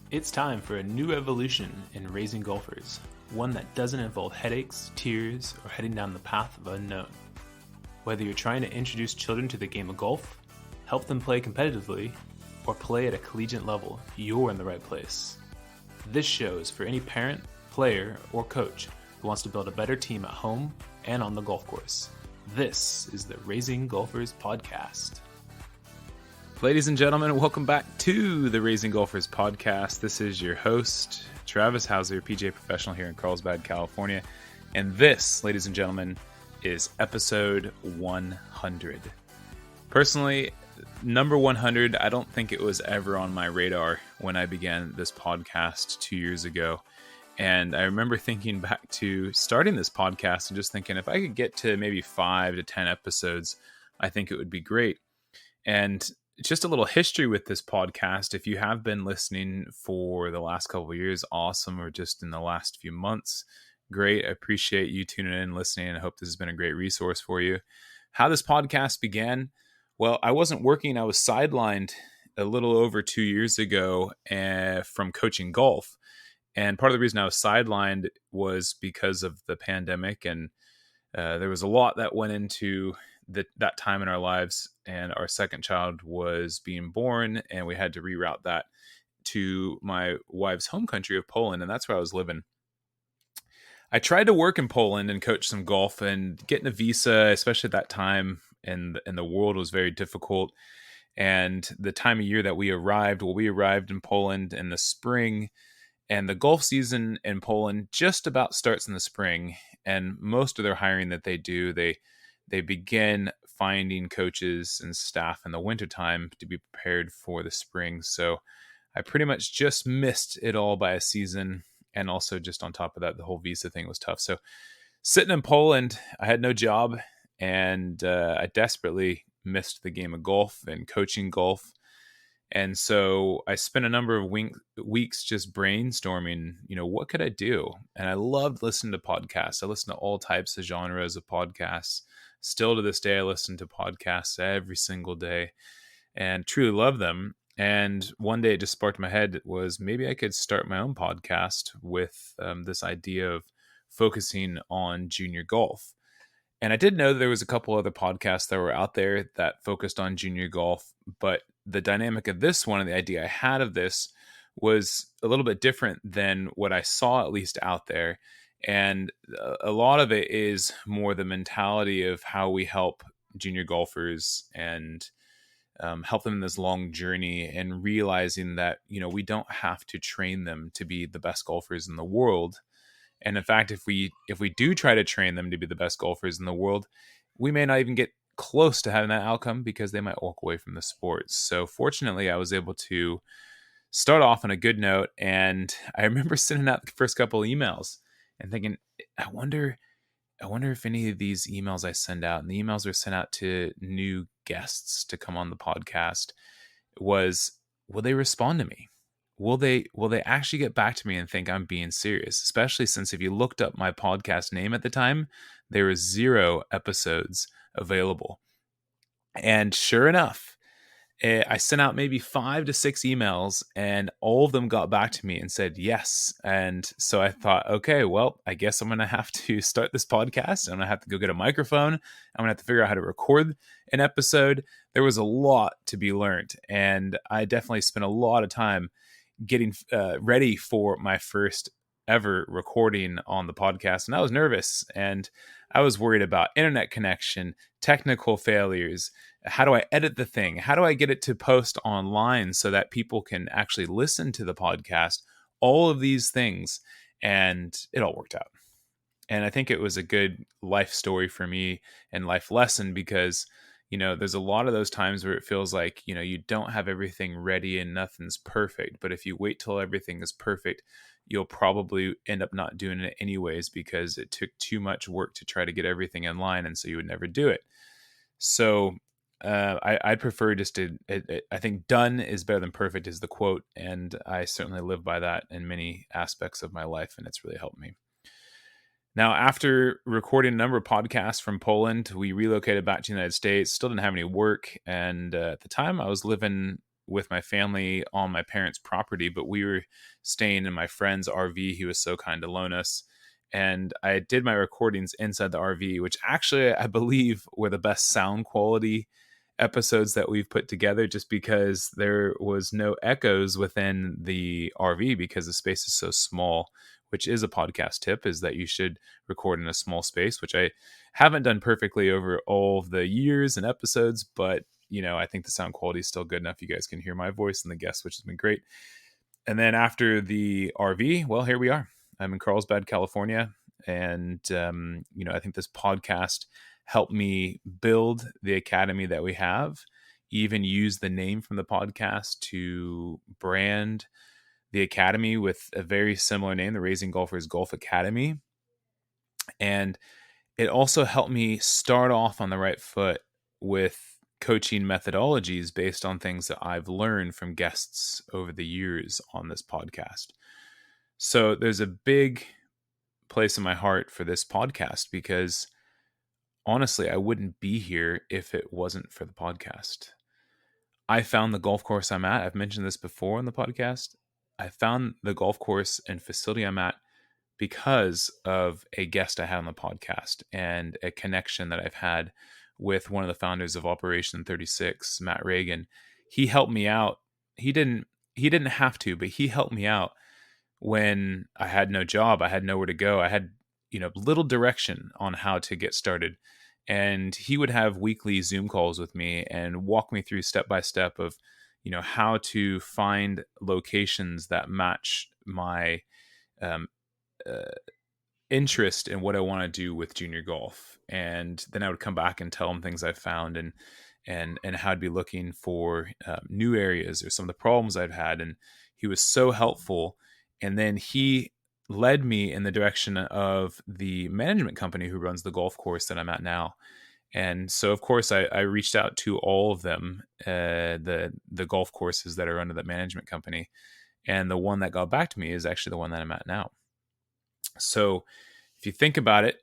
It's time for a new evolution in raising golfers, one that doesn't involve headaches, tears, or heading down the path of unknown. Whether you're trying to introduce children to the game of golf, help them play competitively, or play at a collegiate level, you're in the right place. This show is for any parent, player, or coach who wants to build a better team at home and on the golf course. This is the Raising Golfers Podcast. Ladies and gentlemen, welcome back to the Raising Golfers Podcast. This is your host, Travis Hauser, PGA professional here in Carlsbad, California. And this, ladies and gentlemen, is episode 100. Personally, number 100, I don't think it was ever on my radar when I began this podcast 2 years ago. And I remember thinking back to starting this podcast and just thinking if I could get to maybe 5 to 10 episodes, I think it would be great. And just a little history with this podcast. If you have been listening for the last couple of years, awesome, or just in the last few months, great. I appreciate you tuning in and listening. I hope this has been a great resource for you. How this podcast began? Well, I wasn't working. I was sidelined a little over 2 years ago from coaching golf. And part of the reason I was sidelined was because of the pandemic. And there was a lot that went into that time in our lives, and our second child was being born, and we had to reroute that to my wife's home country of Poland, and that's where I was living. I tried to work in Poland and coach some golf, and getting a visa, especially at that time, and the world was very difficult. And the time of year that we arrived in Poland in the spring, and the golf season in Poland just about starts in the spring, and most of their hiring that they do, they begin finding coaches and staff in the wintertime to be prepared for the spring. So I pretty much just missed it all by a season. And also just on top of that, the whole visa thing was tough. So sitting in Poland, I had no job, and I desperately missed the game of golf and coaching golf. And so I spent a number of weeks just brainstorming, what could I do? And I loved listening to podcasts. I listen to all types of genres of podcasts. Still to this day, I listen to podcasts every single day and truly love them. And one day it just sparked in my head was maybe I could start my own podcast with this idea of focusing on junior golf. And I did know that there was a couple other podcasts that were out there that focused on junior golf, but the dynamic of this one and the idea I had of this was a little bit different than what I saw at least out there. And a lot of it is more the mentality of how we help junior golfers and help them in this long journey, and realizing that, we don't have to train them to be the best golfers in the world. And in fact, if we do try to train them to be the best golfers in the world, we may not even get close to having that outcome because they might walk away from the sport. So fortunately, I was able to start off on a good note. And I remember sending out the first couple of emails and thinking, I wonder if any of these emails I send out, and the emails are sent out to new guests to come on the podcast, will they respond to me? Will they actually get back to me and think I'm being serious? Especially since if you looked up my podcast name at the time, there was 0 episodes available. And sure enough, I sent out maybe 5 to 6 emails, and all of them got back to me and said yes. And so I thought, okay, well, I guess I'm going to have to start this podcast. I'm going to have to go get a microphone. I'm going to have to figure out how to record an episode. There was a lot to be learned, and I definitely spent a lot of time getting ready for my first ever recording on the podcast. And I was nervous, and I was worried about internet connection, technical failures. How do I edit the thing? How do I get it to post online so that people can actually listen to the podcast? All of these things, and it all worked out. And I think it was a good life story for me and life lesson, because there's a lot of those times where it feels like, you don't have everything ready and nothing's perfect. But if you wait till everything is perfect, you'll probably end up not doing it anyways, because it took too much work to try to get everything in line. And so you would never do it. So I prefer just to, I think done is better than perfect is the quote. And I certainly live by that in many aspects of my life. And it's really helped me. Now, after recording a number of podcasts from Poland, we relocated back to the United States. Still didn't have any work. And at the time, I was living with my family on my parents' property, but we were staying in my friend's RV. He was so kind to loan us. And I did my recordings inside the RV, which actually I believe were the best sound quality episodes that we've put together, just because there was no echoes within the RV because the space is so small, which is a podcast tip, is that you should record in a small space, which I haven't done perfectly over all of the years and episodes, but I think the sound quality is still good enough. You guys can hear my voice and the guests, which has been great. And then after the RV, well, here we are. I'm in Carlsbad, California. And, I think this podcast helped me build the academy that we have, even use the name from the podcast to brand the academy with a very similar name, the Raising Golfers Golf Academy. And it also helped me start off on the right foot with coaching methodologies based on things that I've learned from guests over the years on this podcast. So there's a big place in my heart for this podcast because honestly, I wouldn't be here if it wasn't for the podcast. I found the golf course I'm at. I've mentioned this before on the podcast. I found the golf course and facility I'm at because of a guest I had on the podcast and a connection that I've had with one of the founders of Operation 36, Matt Reagan. He helped me out. He didn't have to, but he helped me out when I had no job. I had nowhere to go. I had, little direction on how to get started. And he would have weekly Zoom calls with me and walk me through step by step of, how to find locations that match my interest in what I want to do with junior golf. And then I would come back and tell him things I found and how I'd be looking for new areas or some of the problems I've had. And he was so helpful. And then he led me in the direction of the management company who runs the golf course that I'm at now. And so, of course, I reached out to all of them, the golf courses that are under that management company. And the one that got back to me is actually the one that I'm at now. So if you think about it,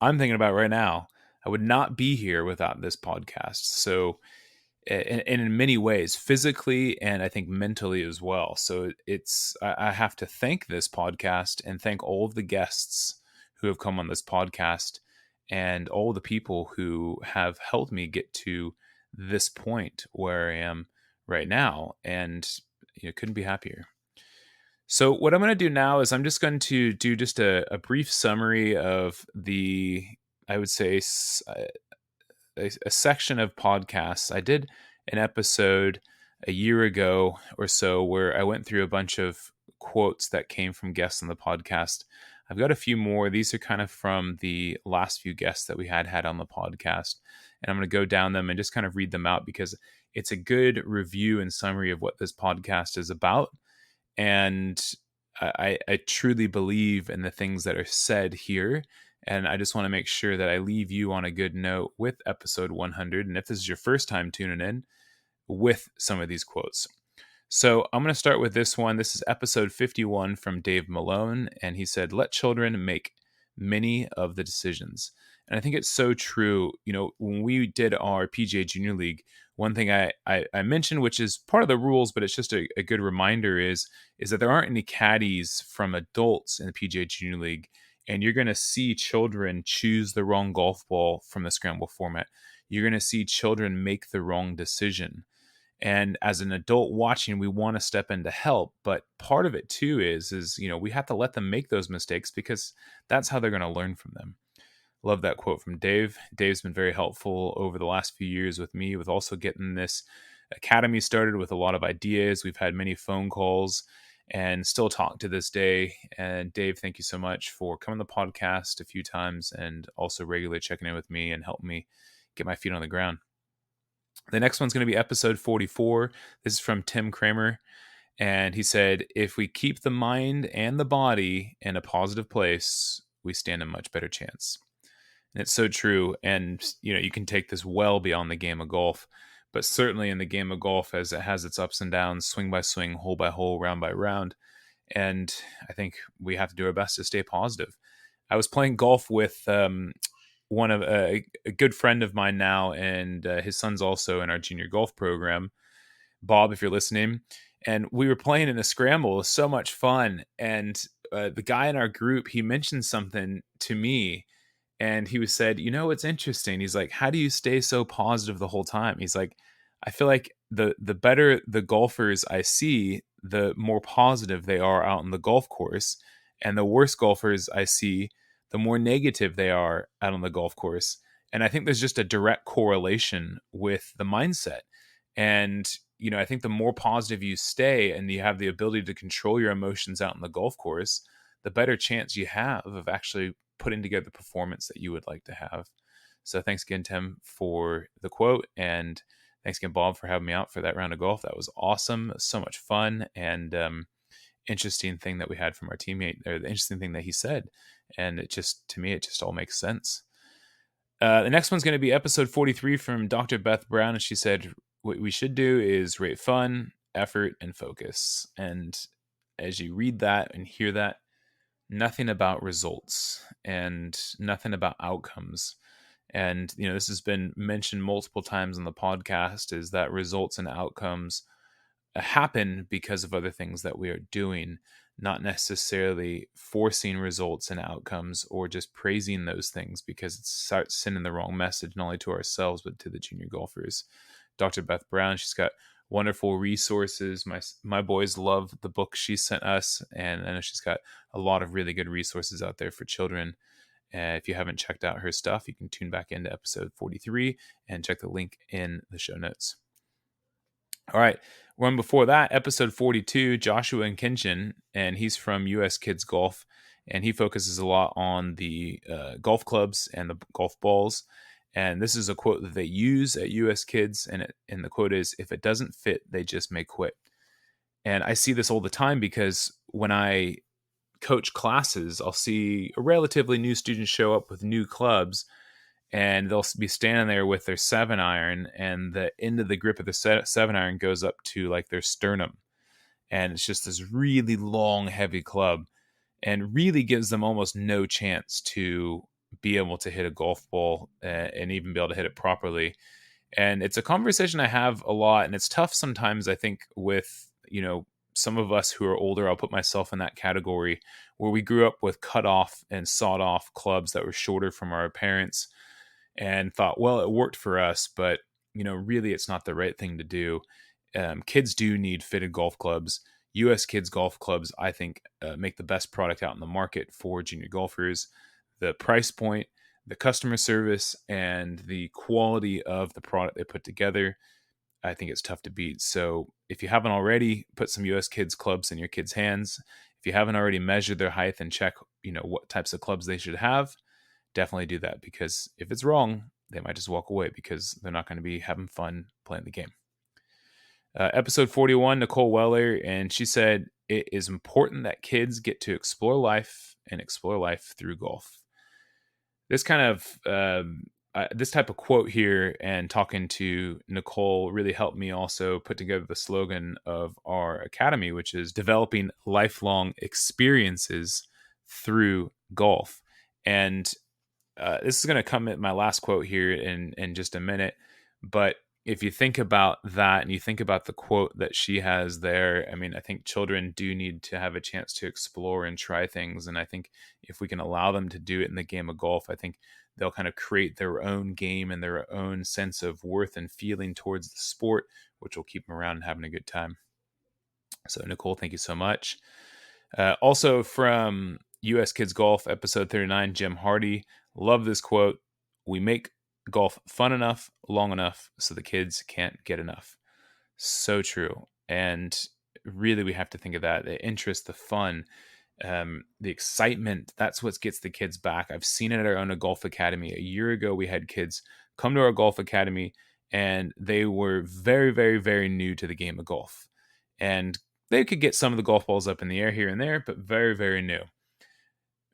I'm thinking about it right now, I would not be here without this podcast. So, and in many ways, physically and I think mentally as well. So I have to thank this podcast and thank all of the guests who have come on this podcast and all the people who have helped me get to this point where I am right now. And couldn't be happier. So what I'm going to do now is I'm just going to do just a brief summary of I would say, a section of podcasts. I did an episode a year ago or so where I went through a bunch of quotes that came from guests on the podcast. I've got a few more. These are kind of from the last few guests that we had on the podcast. And I'm going to go down them and just kind of read them out because it's a good review and summary of what this podcast is about. And I truly believe in the things that are said here. And I just want to make sure that I leave you on a good note with episode 100. And if this is your first time tuning in, with some of these quotes. So I'm going to start with this one. This is episode 51 from Dave Malone. And he said, "Let children make many of the decisions." And I think it's so true. When we did our PGA Junior League, one thing I mentioned, which is part of the rules, but it's just a good reminder, is that there aren't any caddies from adults in the PGA Junior League. And you're going to see children choose the wrong golf ball from the scramble format. You're going to see children make the wrong decision. And as an adult watching, we want to step in to help. But part of it too is we have to let them make those mistakes because that's how they're going to learn from them. Love that quote from Dave. Dave's been very helpful over the last few years with me, with also getting this academy started with a lot of ideas. We've had many phone calls and still talk to this day. And Dave, thank you so much for coming on the podcast a few times and also regularly checking in with me and helping me get my feet on the ground. The next one's going to be episode 44. This is from Tim Kramer. And he said, "If we keep the mind and the body in a positive place, we stand a much better chance." And it's so true. And, you can take this well beyond the game of golf, but certainly in the game of golf, as it has its ups and downs, swing by swing, hole by hole, round by round. And I think we have to do our best to stay positive. I was playing golf with one of a good friend of mine now, and his son's also in our junior golf program. Bob, if you're listening. And we were playing in a scramble. It was so much fun. And the guy in our group, he mentioned something to me, and he was said, it's interesting. He's like, how do you stay so positive the whole time? He's like, I feel like the better the golfers I see, the more positive they are out on the golf course. And the worse golfers I see, the more negative they are out on the golf course. And I think there's just a direct correlation with the mindset. And, I think the more positive you stay and you have the ability to control your emotions out on the golf course, the better chance you have of actually putting together the performance that you would like to have. So thanks again, Tim, for the quote. And thanks again, Bob, for having me out for that round of golf. That was awesome. So much fun. And interesting thing that we had from our teammate, or the interesting thing that he said. And to me, it just all makes sense. The next one's going to be episode 43 from Dr. Beth Brown. And she said, what we should do is rate fun, effort, and focus. And as you read that and hear that, nothing about results and nothing about outcomes. And, this has been mentioned multiple times on the podcast, is that results and outcomes happen because of other things that we are doing, not necessarily forcing results and outcomes or just praising those things, because it starts sending the wrong message, not only to ourselves, but to the junior golfers. Dr. Beth Brown, she's got wonderful resources. My boys love the book she sent us, and I know she's got a lot of really good resources out there for children. If you haven't checked out her stuff, you can tune back into episode 43 and check the link in the show notes. All right. One before that, episode 42, Joshua and Kenshin, and he's from US Kids Golf, and he focuses a lot on the golf clubs and the golf balls. And this is a quote that they use at US Kids, and the quote is, if it doesn't fit, they just may quit. And I see this all the time, because when I coach classes, I'll see a relatively new student show up with new clubs, and they'll be standing there with their 7-iron, and the end of the grip of the 7-iron goes up to like their sternum. And it's just this really long, heavy club, and really gives them almost no chance to be able to hit a golf ball and even be able to hit it properly. And it's a conversation I have a lot, and it's tough sometimes, I think, with, some of us who are older. I'll put myself in that category, where we grew up with cut off and sawed off clubs that were shorter from our parents, and thought, well, it worked for us, but really it's not the right thing to do. Kids do need fitted golf clubs. US Kids golf clubs, I think, make the best product out in the market for junior golfers. The price point, the customer service, and the quality of the product they put together, I think it's tough to beat. So if you haven't already, put some US Kids clubs in your kids' hands. If you haven't already measured their height and check, what types of clubs they should have, definitely do that, because if it's wrong, they might just walk away, because they're not going to be having fun playing the game. Episode 41, Nicole Weller, and she said, it is important that kids get to explore life and explore life through golf. This kind of this type of quote here and talking to Nicole really helped me also put together the slogan of our academy, which is developing lifelong experiences through golf. And this is going to come at my last quote here in just a minute. But if you think about that and you think about the quote that she has there, I mean, I think children do need to have a chance to explore and try things. And I think if we can allow them to do it in the game of golf, I think they'll kind of create their own game and their own sense of worth and feeling towards the sport, which will keep them around and having a good time. So, Nicole, thank you so much. Also from US Kids Golf, episode 39, Jim Hardy. Love this quote. We make golf fun enough, long enough, so the kids can't get enough. So true. And really, we have to think of that. The interest, the fun, the excitement, that's what gets the kids back. I've seen it at our own golf academy. A year ago, we had kids come to our golf academy, and they were very, very, very new to the game of golf. And they could get some of the golf balls up in the air here and there, but very, very new.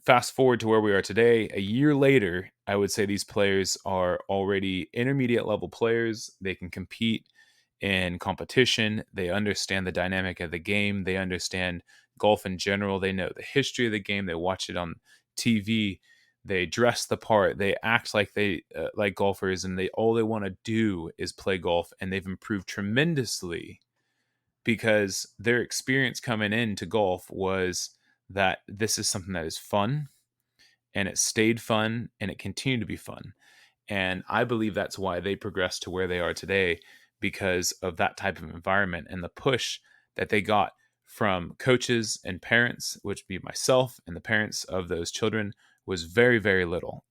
Fast forward to where we are today, a year later, I would say these players are already intermediate level players. They can compete in competition. They understand the dynamic of the game. They understand golf in general. They know the history of the game. They watch it on TV. They dress the part. They act like they like golfers, and all they want to do is play golf. And they've improved tremendously because their experience coming into golf was that this is something that is fun, and it stayed fun, and it continued to be fun. And I believe that's why they progressed to where they are today, because of that type of environment and the push that they got from coaches and parents, which would be myself and the parents of those children, was very, very little.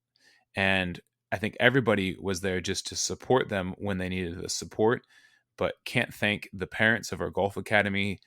And I think everybody was there just to support them when they needed the support, but can't thank the parents of our golf academy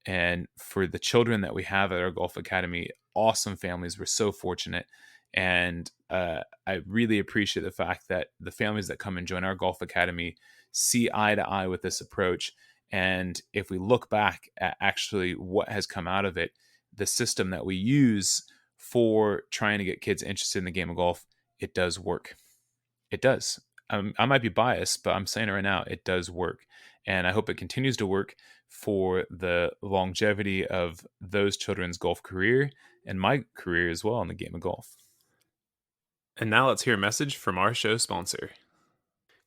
and for the children that we have at our golf academy. Awesome families. We're so fortunate. And I really appreciate the fact that the families that come and join our golf academy see eye to eye with this approach. And if we look back at actually what has come out of it, the system that we use for trying to get kids interested in the game of golf, it does work. It does. I might be biased, but I'm saying it right now, it does work. And I hope it continues to work for the longevity of those children's golf career and my career as well in the game of golf. And now let's hear a message from our show sponsor.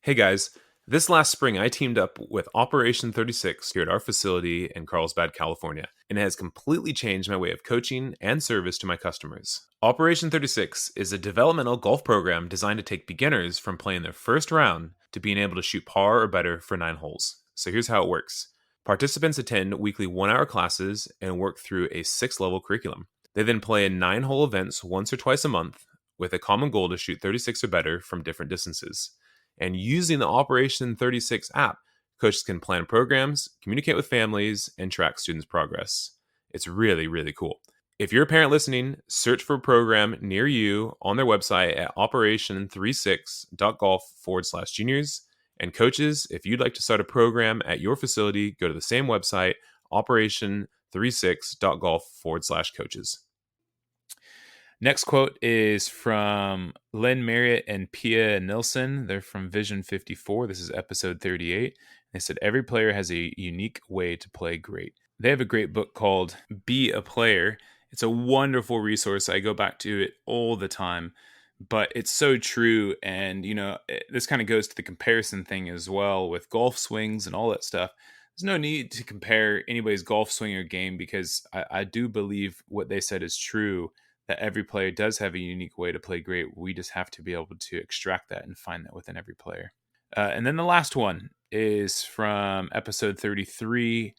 Hey guys, this last spring I teamed up with Operation 36 here at our facility in Carlsbad, California, and it has completely changed my way of coaching and service to my customers. Operation 36 is a developmental golf program designed to take beginners from playing their first round to being able to shoot par or better for 9 holes. So here's how it works. Participants attend weekly 1-hour classes and work through a 6-level curriculum. They then play in 9-hole events once or twice a month with a common goal to shoot 36 or better from different distances. And using the Operation 36 app, coaches can plan programs, communicate with families, and track students' progress. It's really, really cool. If you're a parent listening, search for a program near you on their website at operation36.golf/juniors. And coaches, if you'd like to start a program at your facility, go to the same website, operation36.golf/coaches. Next quote is from Len Marriott and Pia Nilsson. They're from Vision 54. This is episode 38. They said, every player has a unique way to play great. They have a great book called Be a Player. It's a wonderful resource. I go back to it all the time, but it's so true. And, this kind of goes to the comparison thing as well with golf swings and all that stuff. There's no need to compare anybody's golf swing or game, because I do believe what they said is true, that every player does have a unique way to play great. We just have to be able to extract that and find that within every player. And then the last one is from episode 33.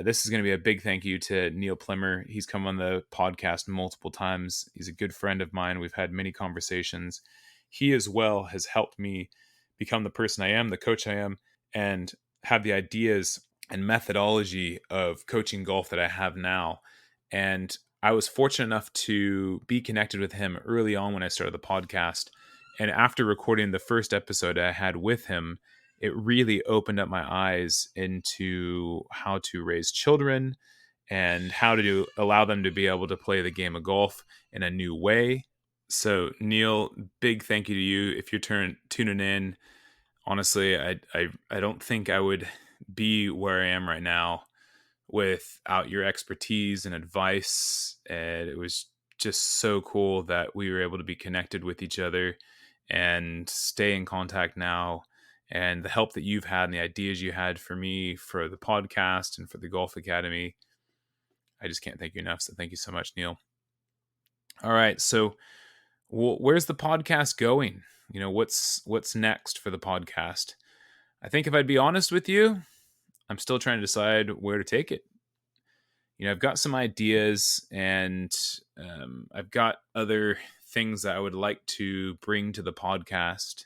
This is going to be a big thank you to Neil Plimmer. He's come on the podcast multiple times. He's a good friend of mine. We've had many conversations. He as well has helped me become the person I am, the coach I am, and have the ideas and methodology of coaching golf that I have now. And I was fortunate enough to be connected with him early on when I started the podcast. And after recording the first episode I had with him, it really opened up my eyes into how to raise children and how to allow them to be able to play the game of golf in a new way. So, Neil, big thank you to you. If you're tuning in, honestly, I don't think I would be where I am right now without your expertise and advice. And it was just so cool that we were able to be connected with each other and stay in contact now. And the help that you've had and the ideas you had for me for the podcast and for the Golf Academy, I just can't thank you enough. So thank you so much, Neil. All right. So where's the podcast going? What's next for the podcast? I think if I'd be honest with you, I'm still trying to decide where to take it. I've got some ideas, and I've got other things that I would like to bring to the podcast.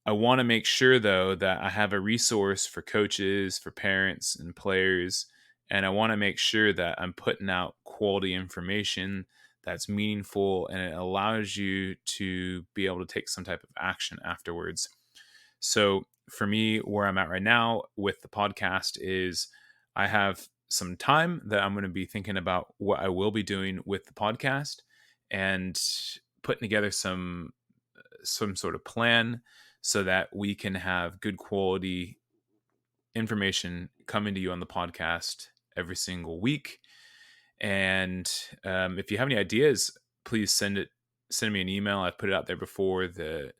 I want to make sure, though, that I have a resource for coaches, for parents, and players. And I want to make sure that I'm putting out quality information that's meaningful, and it allows you to be able to take some type of action afterwards. So for me, where I'm at right now with the podcast is I have some time that I'm going to be thinking about what I will be doing with the podcast and putting together some sort of plan so that we can have good quality information coming to you on the podcast every single week. And if you have any ideas, please send me an email. I've put it out there before, the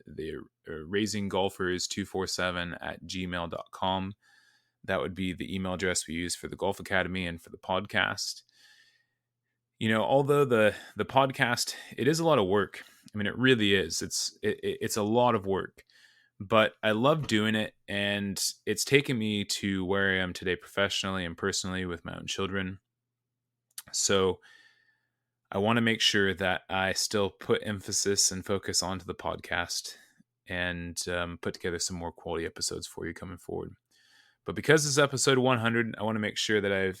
raisinggolfers247@gmail.com. that would be the email address we use for the Golf Academy and for the podcast. Although the podcast, it is a lot of work. I mean, it really is. It's a lot of work, but I love doing it, and it's taken me to where I am today professionally and personally with my own children. So I want to make sure that I still put emphasis and focus onto the podcast and put together some more quality episodes for you coming forward. But because this is episode 100, I want to make sure that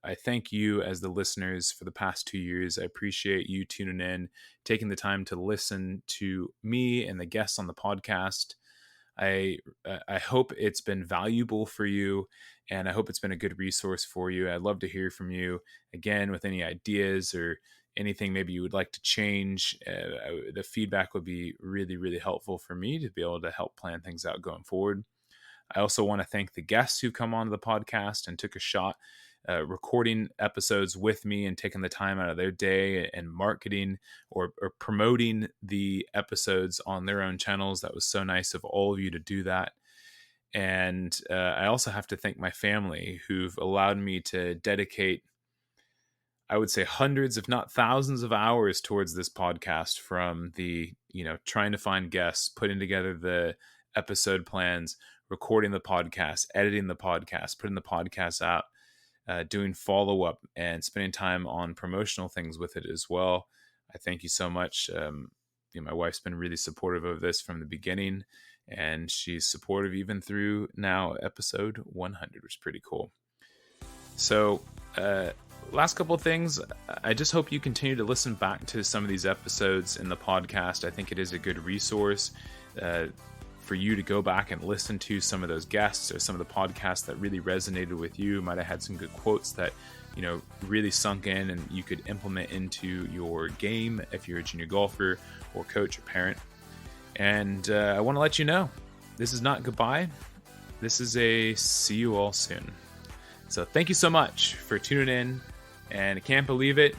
I thank you as the listeners for the past 2 years. I appreciate you tuning in, taking the time to listen to me and the guests on the podcast. I hope it's been valuable for you, and I hope it's been a good resource for you. I'd love to hear from you again with any ideas or anything maybe you would like to change. The feedback would be really, really helpful for me to be able to help plan things out going forward. I also want to thank the guests who come onto the podcast and took a shot recording episodes with me and taking the time out of their day and marketing or promoting the episodes on their own channels. That was so nice of all of you to do that. And I also have to thank my family who've allowed me to dedicate, I would say, hundreds, if not thousands of hours towards this podcast, from the, trying to find guests, putting together the episode plans, recording the podcast, editing the podcast, putting the podcast out, doing follow-up, and spending time on promotional things with it as well. I thank you so much. My wife's been really supportive of this from the beginning, and she's supportive even through now episode 100, which is pretty cool. So, last couple of things. I just hope you continue to listen back to some of these episodes in the podcast. I think it is a good resource for you to go back and listen to some of those guests or some of the podcasts that really resonated with you. Might have had some good quotes that, really sunk in and you could implement into your game if you're a junior golfer or coach or parent. And I want to let you know, this is not goodbye. This is a see you all soon. So thank you so much for tuning in, and I can't believe it.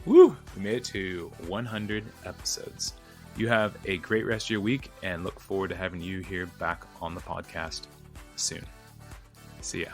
Woo! We made it to 100 episodes. You have a great rest of your week, and look forward to having you here back on the podcast soon. See ya.